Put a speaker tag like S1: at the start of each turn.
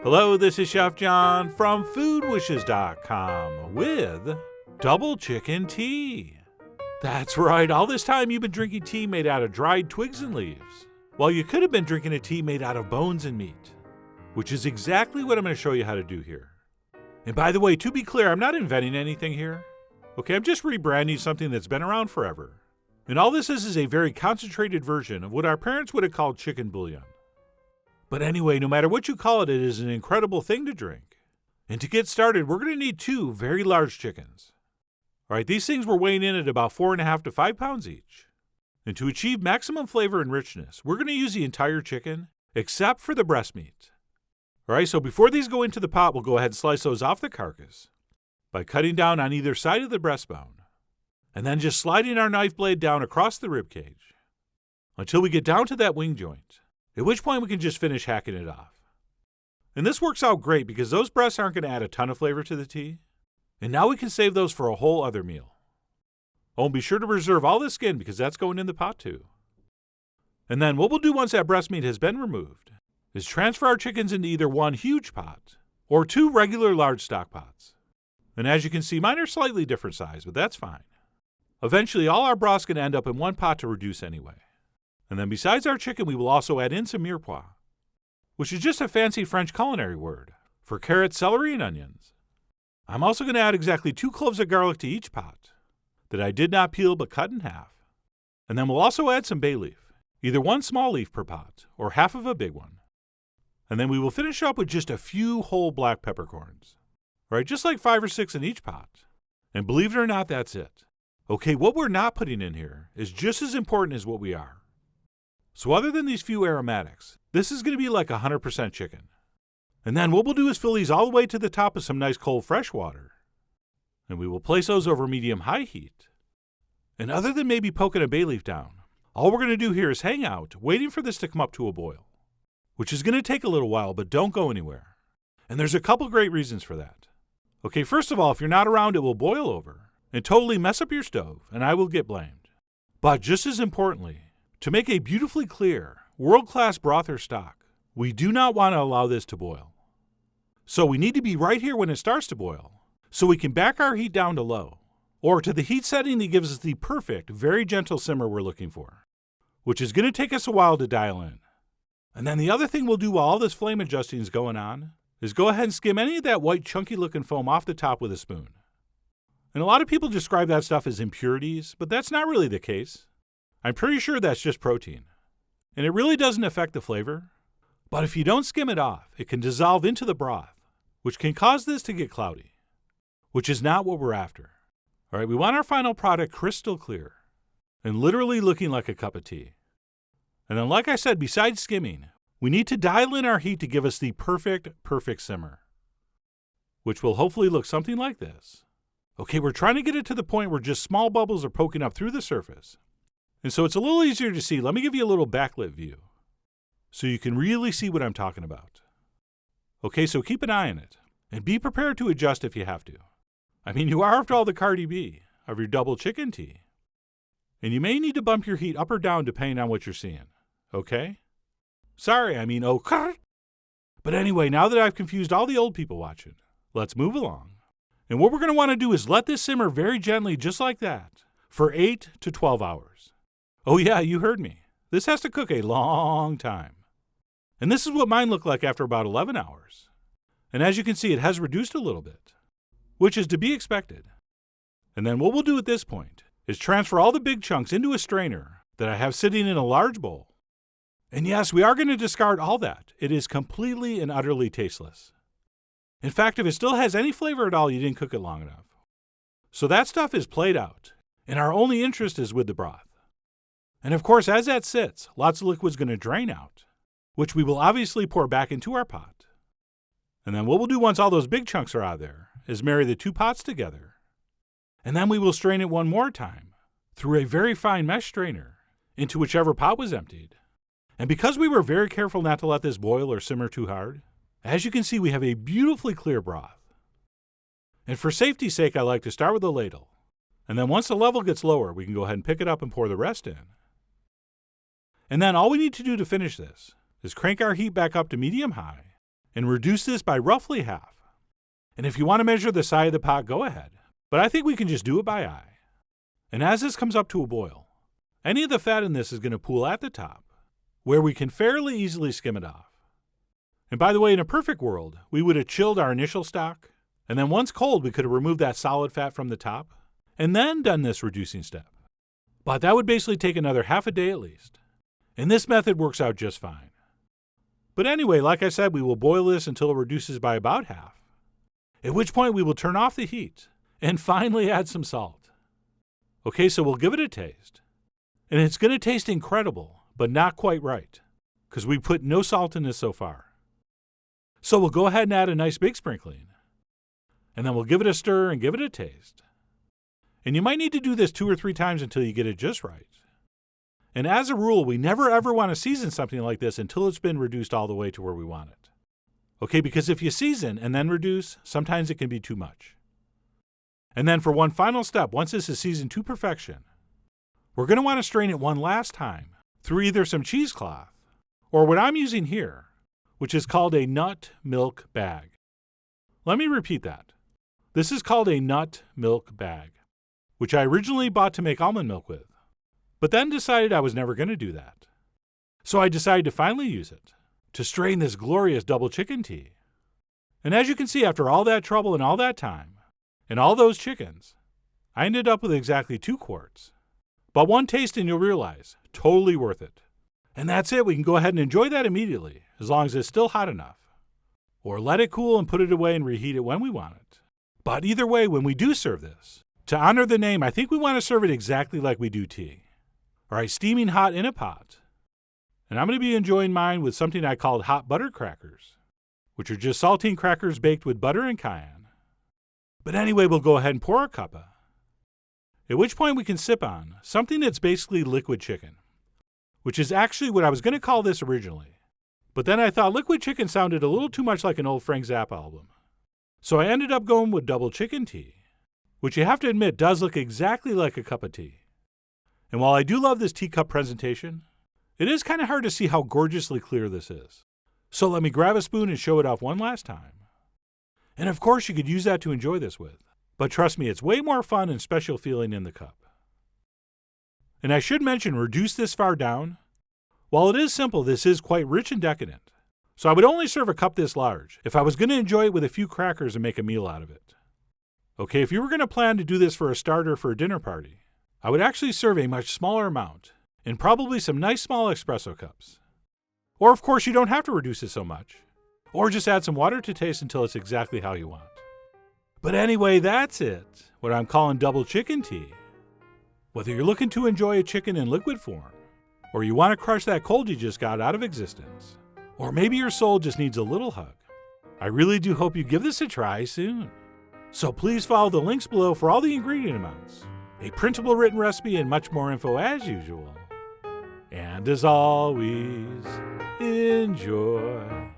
S1: Hello, this is Chef John from foodwishes.com with double chicken tea. That's right, all this time you've been drinking tea made out of dried twigs and leaves. Well, you could have been drinking a tea made out of bones and meat, which is exactly what I'm going to show you how to do here. And by the way, to be clear, I'm not inventing anything here. Okay, I'm just rebranding something that's been around forever. And all this is a very concentrated version of what our parents would have called chicken bouillon. But anyway, no matter what you call it, it is an incredible thing to drink. And to get started, we're going to need 2 very large chickens. All right, these things were weighing in at about 4.5 to 5 pounds each. And to achieve maximum flavor and richness, we're going to use the entire chicken, except for the breast meat. All right, so before these go into the pot, we'll go ahead and slice those off the carcass by cutting down on either side of the breastbone, and then just sliding our knife blade down across the rib cage until we get down to that wing joint, at which point we can just finish hacking it off. And this works out great because those breasts aren't going to add a ton of flavor to the tea, and now we can save those for a whole other meal. Oh, and be sure to reserve all the skin because that's going in the pot too. And then what we'll do once that breast meat has been removed is transfer our chickens into either one huge pot or 2 regular large stock pots. And as you can see, mine are slightly different size, but that's fine. Eventually, all our broth's going to end up in one pot to reduce anyway. And then besides our chicken, we will also add in some mirepoix, which is just a fancy French culinary word for carrots, celery, and onions. I'm also going to add exactly 2 cloves of garlic to each pot that I did not peel but cut in half. And then we'll also add some bay leaf, either 1 small leaf per pot or half of a big one. And then we will finish up with just a few whole black peppercorns. Right, just like 5 or 6 in each pot. And believe it or not, that's it. Okay, what we're not putting in here is just as important as what we are. So other than these few aromatics, this is going to be like 100% chicken. And then what we'll do is fill these all the way to the top with some nice cold fresh water. And we will place those over medium-high heat. And other than maybe poking a bay leaf down, all we're going to do here is hang out, waiting for this to come up to a boil, which is going to take a little while, but don't go anywhere. And there's a couple great reasons for that. Okay, first of all, if you're not around, it will boil over and totally mess up your stove, and I will get blamed. But just as importantly, to make a beautifully clear, world-class broth or stock, we do not want to allow this to boil. So we need to be right here when it starts to boil, so we can back our heat down to low, or to the heat setting that gives us the perfect, very gentle simmer we're looking for, which is going to take us a while to dial in. And then the other thing we'll do while all this flame adjusting is going on is go ahead and skim any of that white chunky-looking foam off the top with a spoon. And a lot of people describe that stuff as impurities, but that's not really the case. I'm pretty sure that's just protein. And it really doesn't affect the flavor. But if you don't skim it off, it can dissolve into the broth, which can cause this to get cloudy, which is not what we're after. All right, we want our final product crystal clear and literally looking like a cup of tea. And then, like I said, besides skimming, we need to dial in our heat to give us the perfect simmer, which will hopefully look something like this. Okay, we're trying to get it to the point where just small bubbles are poking up through the surface. And so it's a little easier to see. Let me give you a little backlit view so you can really see what I'm talking about. Okay, so keep an eye on it and be prepared to adjust if you have to. I mean, you are, after all, the Cardi B of your double chicken tea. And you may need to bump your heat up or down depending on what you're seeing. Okay? Sorry, I mean, But anyway, now that I've confused all the old people watching, let's move along. And what we're going to want to do is let this simmer very gently, just like that, for 8 to 12 hours. Oh yeah, you heard me. This has to cook a long time. And this is what mine looked like after about 11 hours. And as you can see, it has reduced a little bit, which is to be expected. And then what we'll do at this point is transfer all the big chunks into a strainer that I have sitting in a large bowl. And yes, we are going to discard all that. It is completely and utterly tasteless. In fact, if it still has any flavor at all, you didn't cook it long enough. So that stuff is played out, and our only interest is with the broth. And of course, as that sits, lots of liquid's going to drain out, which we will obviously pour back into our pot. And then what we'll do once all those big chunks are out of there is marry the 2 pots together. And then we will strain it one more time through a very fine mesh strainer into whichever pot was emptied. And because we were very careful not to let this boil or simmer too hard, as you can see, we have a beautifully clear broth. And for safety's sake, I like to start with a ladle. And then once the level gets lower, we can go ahead and pick it up and pour the rest in. And then all we need to do to finish this is crank our heat back up to medium-high and reduce this by roughly half. And if you want to measure the side of the pot, go ahead. But I think we can just do it by eye. And as this comes up to a boil, any of the fat in this is going to pool at the top, where we can fairly easily skim it off. And by the way, in a perfect world, we would have chilled our initial stock, and then once cold, we could have removed that solid fat from the top, and then done this reducing step. But that would basically take another half a day at least. And this method works out just fine. But anyway, like I said, we will boil this until it reduces by about half, at which point we will turn off the heat and finally add some salt. Okay, so we'll give it a taste. And it's going to taste incredible, but not quite right, because we put no salt in this so far. So we'll go ahead and add a nice big sprinkling. And then we'll give it a stir and give it a taste. And you might need to do this 2 or 3 times until you get it just right. And as a rule, we never ever want to season something like this until it's been reduced all the way to where we want it. Okay, because if you season and then reduce, sometimes it can be too much. And then for one final step, once this is seasoned to perfection, we're going to want to strain it one last time through either some cheesecloth or what I'm using here, which is called a nut milk bag. Let me repeat that. This is called a nut milk bag, which I originally bought to make almond milk with, but then decided I was never going to do that. So I decided to finally use it to strain this glorious double chicken tea. And as you can see, after all that trouble and all that time, and all those chickens, I ended up with exactly 2 quarts. But one taste and you'll realize, totally worth it. And that's it, we can go ahead and enjoy that immediately, as long as it's still hot enough. Or let it cool and put it away and reheat it when we want it. But either way, when we do serve this, to honor the name, I think we want to serve it exactly like we do tea. All right, steaming hot in a pot. And I'm going to be enjoying mine with something I called hot butter crackers, which are just saltine crackers baked with butter and cayenne. But anyway, we'll go ahead and pour a cuppa, at which point we can sip on something that's basically liquid chicken, which is actually what I was going to call this originally. But then I thought liquid chicken sounded a little too much like an old Frank Zappa album. So I ended up going with double chicken tea, which you have to admit does look exactly like a cup of tea. And while I do love this teacup presentation, it is kind of hard to see how gorgeously clear this is. So let me grab a spoon and show it off one last time. And of course you could use that to enjoy this with, but trust me, it's way more fun and special feeling in the cup. And I should mention, reduce this far down. While it is simple, this is quite rich and decadent. So I would only serve a cup this large if I was going to enjoy it with a few crackers and make a meal out of it. Okay, if you were going to plan to do this for a starter for a dinner party, I would actually serve a much smaller amount in probably some nice small espresso cups. Or of course you don't have to reduce it so much. Or just add some water to taste until it's exactly how you want. But anyway, that's it, what I'm calling double chicken tea. Whether you're looking to enjoy a chicken in liquid form, or you want to crush that cold you just got out of existence, or maybe your soul just needs a little hug, I really do hope you give this a try soon. So please follow the links below for all the ingredient amounts, a printable written recipe, and much more info as usual. And as always, enjoy.